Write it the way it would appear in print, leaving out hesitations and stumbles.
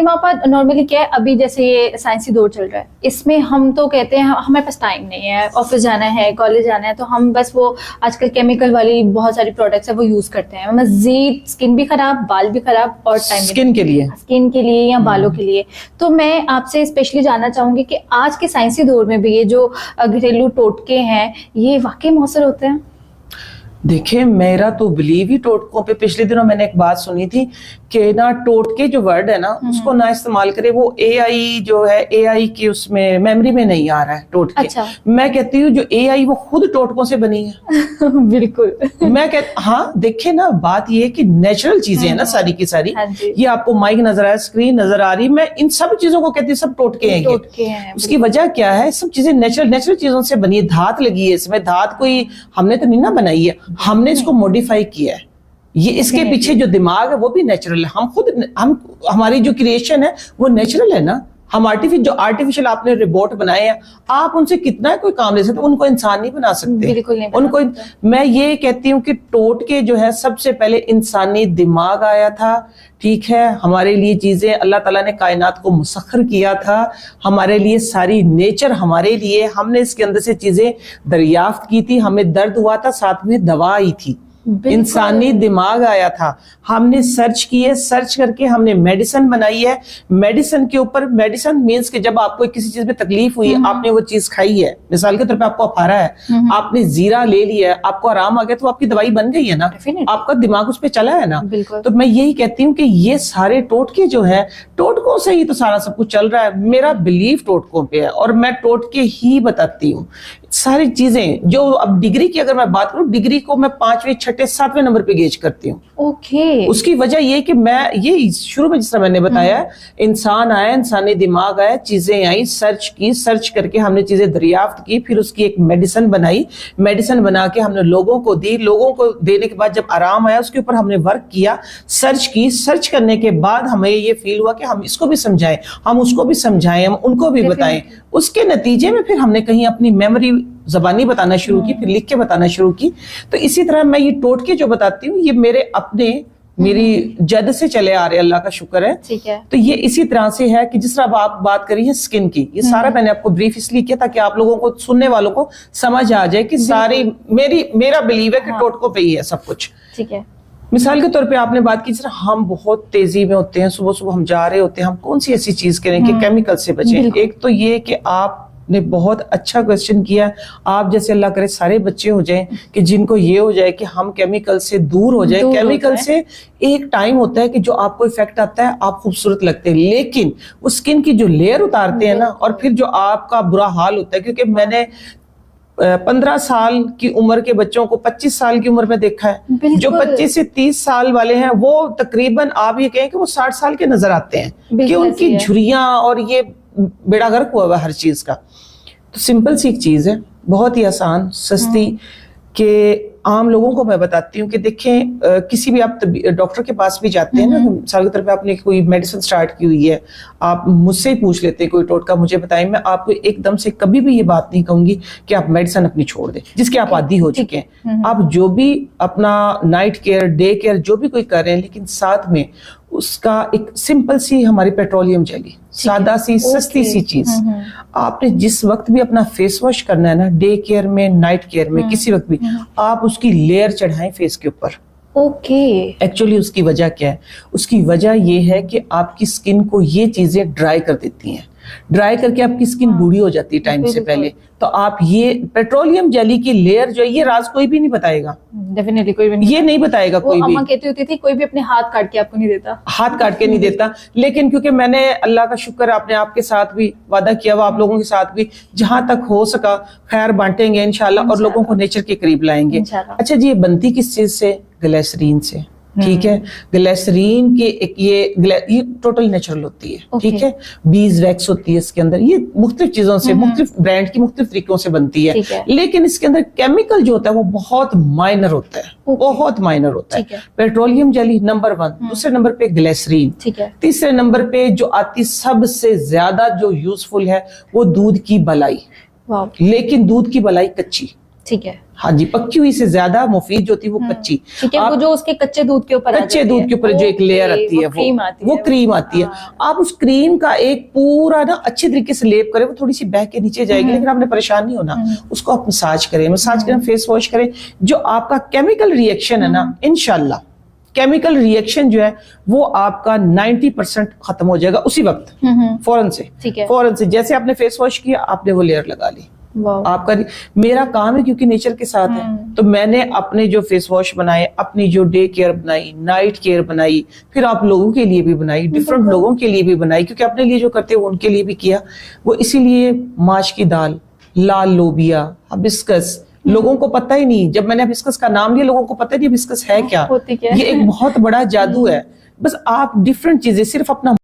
वहाँ पर नॉर्मली क्या है, अभी जैसे ये साइंसी दौर चल रहा है, इसमें हम तो कहते हैं हमारे पास टाइम नहीं है, ऑफिस जाना है, कॉलेज जाना है, तो हम बस वो आजकल केमिकल वाली बहुत सारी प्रोडक्ट्स है वो यूज करते हैं। मजीद स्किन भी खराब, बाल भी खराब, और टाइम स्किन के लिए या बालों के लिए। तो मैं आपसे स्पेशली जानना चाहूंगी कि आज के साइंसी दौर में भी ये जो घरेलू टोटके हैं ये वाकई मौसर होते हैं? देखिए, मेरा तो बिलीव ही टोटकों पे। पिछले दिनों मैंने एक बात सुनी थी कि ना टोटके जो वर्ड है ना उसको ना इस्तेमाल करे, वो एआई जो है, एआई की उसमें मेमोरी में नहीं आ रहा है टोटके। अच्छा। मैं कहती हूँ जो एआई वो खुद टोटकों से बनी है। बिल्कुल। मैं कहती, हाँ देखिए ना, बात ये है कि नेचुरल चीजें हैं ना सारी की सारी। हाँ, ये आपको माइक नजर आ रहा है, स्क्रीन नजर आ रही, मैं इन सब चीजों को कहती हूँ सब टोटके हैं। उसकी वजह क्या है? सब चीजें नेचुरल चीजों से बनी है। धात लगी है इसमें, धात कोई हमने तो नहीं ना बनाई है, हमने इसको मॉडिफाई किया है। ये इसके पीछे जो दिमाग है वो भी नेचुरल है। हम हमारी जो क्रिएशन है वो नेचुरल है ना। हम आर्टिफिशियल आपने रोबोट बनाए हैं, आप उनसे कितना कोई काम ले सकते, उनको इंसान नहीं बना सकते। बिल्कुल नहीं उनको मैं ये कहती हूँ कि टोटके जो है सबसे पहले इंसानी दिमाग आया था। ठीक है, हमारे लिए चीजें अल्लाह ताला ने कायनात को मुसख्खर किया था, हमारे लिए सारी नेचर हमारे लिए, हमने इसके अंदर से चीजें दरियाफ्त की थी, हमें दर्द हुआ था, साथ में दवा आई थी, इंसानी दिमाग आया था, हमने सर्च किए, सर्च करके हमने मेडिसिन बनाई है। मेडिसिन के ऊपर, मेडिसिन मींस कि जब आपको किसी चीज में तकलीफ हुई, आपने वो चीज खाई है, मिसाल के तौर पे आपको अफारा है, आपने जीरा ले लिया है, आपको आराम आ गया, तो आपकी दवाई बन गई है ना, आपका दिमाग उस पर चला है ना। तो मैं यही कहती हूँ कि ये सारे टोटके जो है, टोटकों से ही तो सारा सब कुछ चल रहा है। मेरा बिलीव टोटकों पे है और मैं टोटके ही बताती हूँ सारी चीजें। जो अब डिग्री की अगर मैं बात करूं, डिग्री को मैं 5वें 6ठे 7वें नंबर पे गेज करती हूँ। ओके। उसकी वजह ये कि मैं ये शुरू में जिस तरह मैंने बताया, इंसान आया, इंसानी दिमाग आया, चीजें आई, सर्च करके हमने चीजें दरियाफ्त की, फिर उसकी एक मेडिसिन बनाई, मेडिसिन बना के हमने लोगों को दी, लोगों को देने के बाद जब आराम आया उसके ऊपर हमने वर्क किया, सर्च करने के बाद हमें ये फील हुआ कि हम इसको भी समझाएं, हम उसको भी समझाएं, हम उनको भी बताएं। उसके नतीजे में फिर हमने कहीं अपनी मेमोरी ज़बानी बताना शुरू की, फिर लिख के बताना शुरू की। तो इसी तरह मैं ये टोटके जो बताती हूँ ये मेरी जद से चले आ रहे, अल्लाह का शुक्र है। ठीक है। तो ये इसी तरह से है कि जिस तरह आप बात करी है स्किन की, ये सारा मैंने आपको ब्रीफ इसलिए किया ताकि आप लोगों को, सुनने वालों को समझ आ जाए कि सारी मेरा बिलीव है कि टोटकों पे ही है सब कुछ। ठीक है। मिसाल के तौर पे आपने बात की, हम बहुत तेजी में होते हैं, सुबह सुबह हम जा रहे होते हैं, हम कौन सी ऐसी चीज करें कि केमिकल से बचें। एक तो ये कि आपने बहुत अच्छा क्वेश्चन किया, आप जैसे अल्लाह करे सारे बच्चे हो जाएं कि जिनको ये हो जाए कि हम केमिकल से दूर हो जाए। केमिकल से एक टाइम होता है कि जो आपको इफेक्ट आता है, आप खूबसूरत लगते हैं, लेकिन उस स्किन की जो लेयर उतारते हैं ना, और फिर जो आपका बुरा हाल होता है। क्योंकि मैंने 15 साल की उम्र के बच्चों को 25 साल की उम्र में देखा है। जो 25 से 30 साल वाले हैं वो तकरीबन आप ये कहें कि वो 60 साल के नजर आते हैं कि उनकी झुर्रियां और ये बेड़ा गर्क हुआ हुआ हर चीज का। तो सिंपल सी एक चीज है, बहुत ही आसान, सस्ती, कि आम लोगों को मैं बताती हूँ कि देखें, किसी भी आप डॉक्टर के पास भी जाते हैं ना, मिसाल के तौर पे आपने कोई मेडिसिन स्टार्ट की हुई है, आप मुझसे ही पूछ लेते हैं कोई टोटका मुझे बताएं, मैं आपको एकदम से कभी भी ये बात नहीं कहूंगी कि आप मेडिसिन अपनी छोड़ दें जिसके आप आदी हो चुके हैं। आप जो भी अपना नाइट केयर, डे केयर जो भी कोई कर रहे हैं, लेकिन साथ में उसका एक सिंपल सी हमारी पेट्रोलियम जेली, सादा सी सस्ती सी चीज, आपने जिस वक्त भी अपना फेस वॉश करना है ना, डे केयर में, नाइट केयर में, किसी वक्त भी आप उसकी लेयर चढ़ाएं फेस के ऊपर। ओके। एक्चुअली उसकी वजह क्या है? उसकी वजह ये है कि आपकी स्किन को ये चीजें ड्राई कर देती हैं, ड्राई करके आपकी स्किन बूढ़ी हो जाती है टाइम से पहले। तो आप ये पेट्रोलियम जेली की लेयर जो है, ये राज कोई भी नहीं बताएगा, डेफिनेटली कोई भी नहीं, ये नहीं बताएगा कोई भी। अम्मा कहती होती थी कोई भी अपने हाथ काट के आपको नहीं देता, हाथ काट के नहीं देता। लेकिन क्योंकि मैंने अल्लाह का शुक्र अपने आपके साथ भी वादा किया हुआ, आप लोगों के साथ भी जहां तक हो सका खैर बांटेंगे इंशाल्लाह, और लोगों को नेचर के करीब लाएंगे। अच्छा जी, ये बनती किस चीज से? ग्लिसरीन से। ठीक है, ग्लिसरीन के एक ये टोटल नेचुरल होती है। ठीक है, बीज वैक्स होती है इसके अंदर, ये मुख्तलिफ चीजों से, मुख्तलिफ ब्रांड की मुख्तलिफ तरीकों से बनती है। लेकिन इसके अंदर केमिकल जो होता है वो बहुत माइनर होता है, बहुत माइनर होता है। पेट्रोलियम जेली नंबर 1, दूसरे नंबर पे ग्लिसरीन, तीसरे नंबर पे जो आती सबसे ज्यादा जो यूजफुल है वो दूध की बलाई। लेकिन दूध की बलाई कच्ची, ठीक है। हाँ जी, पक्की हुई से ज्यादा मुफीद जो होती है वो कच्ची। ठीक है, वो जो उसके कच्चे दूध के ऊपर कच्चे दूध के ऊपर जो एक लेयर आती है, वो क्रीम आती है। आप उस क्रीम का एक पूरा ना अच्छे तरीके से लेप करें, वो थोड़ी सी बह के नीचे जाएगी, लेकिन आपने परेशान नहीं होना। उसको आप मसाज करें, फेस वॉश करें। जो आपका केमिकल रिएक्शन है ना, इंशाल्लाह केमिकल रिएक्शन जो है वो आपका 90% खत्म हो जाएगा उसी वक्त, फौरन से। फौरन से जैसे आपने फेस वॉश किया, आपने वो लेयर लगा ली। आपका मेरा काम है क्योंकि नेचर के साथ है, तो मैंने अपने जो फेस वॉश बनाए, अपनी जो डे केयर बनाई, नाइट केयर बनाई, फिर आप लोगों के लिए भी बनाई, डिफरेंट लोगों के लिए भी बनाई, क्योंकि अपने लिए जो करते हैं वो उनके लिए भी किया। वो इसीलिए माश की दाल, लाल लोबिया, हिबिस्कस, लोगों को पता ही नहीं। जब मैंने हिबिस्कस का नाम लिया, लोगों को पता नहीं हिबिस्कस है क्या। ये एक बहुत बड़ा जादू है। बस आप डिफरेंट चीजें, सिर्फ अपना